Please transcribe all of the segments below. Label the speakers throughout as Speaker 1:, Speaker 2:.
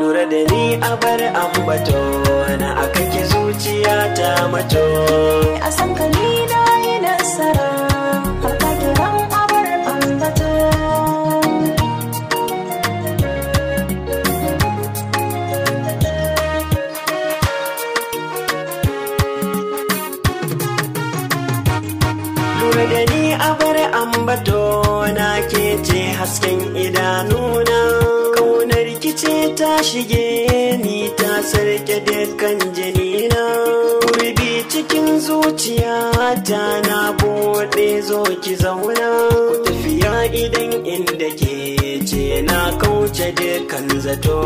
Speaker 1: Lura da ni a bar ambato na aka ki zuciya ta mato.
Speaker 2: A san ka ni na yi nasara har ka kiran abar ambato.
Speaker 1: Lura da ni a bar ambato na ke ce hasken idanuna. Kaunar kice ta shige ni ta sarke dukkan jinina. Gurbi cikin zuciyata na bude zo ki zauna. Tafiya idan inda ke ce na kauce dukkan zato.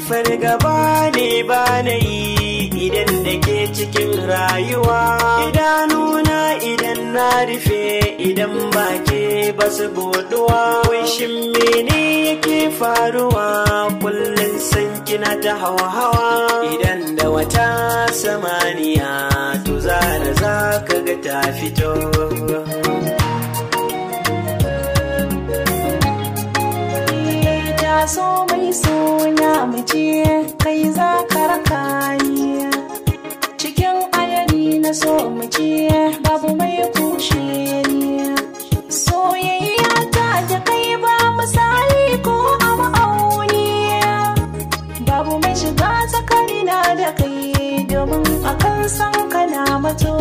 Speaker 1: Fargaba ne ba na yi idan da ke cikin rayuwa. Idanuna idan na rufe idan ba ke ba su buɗuwa. Wai shin mene yake faruwa kullum san kina ta hawa. Idan da wata samaniya to zara za ka ga ta fito.
Speaker 2: So mai suna mace kai za ka raka ni cikin ayari na so mace babu mai kushe ni. Soyayya ta da kai ba misali ko a ma'auni, babu mai shiga tsakanina da kai domin akan san kana mato.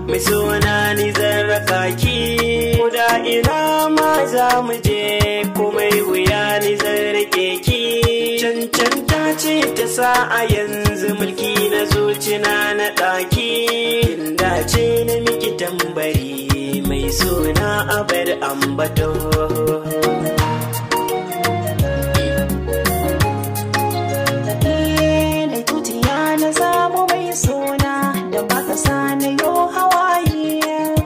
Speaker 1: Mai suna ni zan raka ki, da ina ma za mu je komai wuya ni zan rike ki. Cancanta ce ta sa a yanzu mulki na zuci na ɗaki. Inda ce na miki tambari mai suna abar ambato.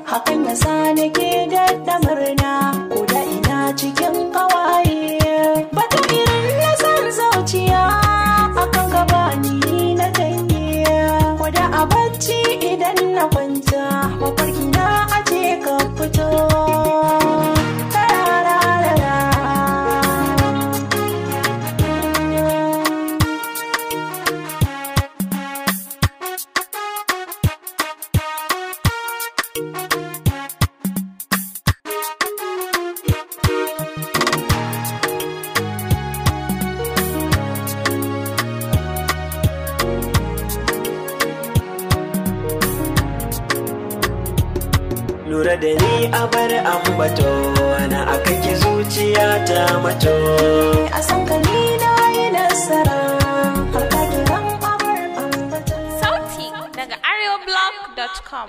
Speaker 2: Hakan ya sa nake da murna ko da ina cikin kawaye. Bata irin na san zuciya akan gaba ni na janye. Ko da a bacci idan na kwanta mafarki na aje ka fito.
Speaker 1: Lura da ni a bar ambato na aka ki zuciya ta mato.
Speaker 2: A san ka ni na yi nasara har ka kiran abar ambato.
Speaker 3: Sauti daga areoblog.com.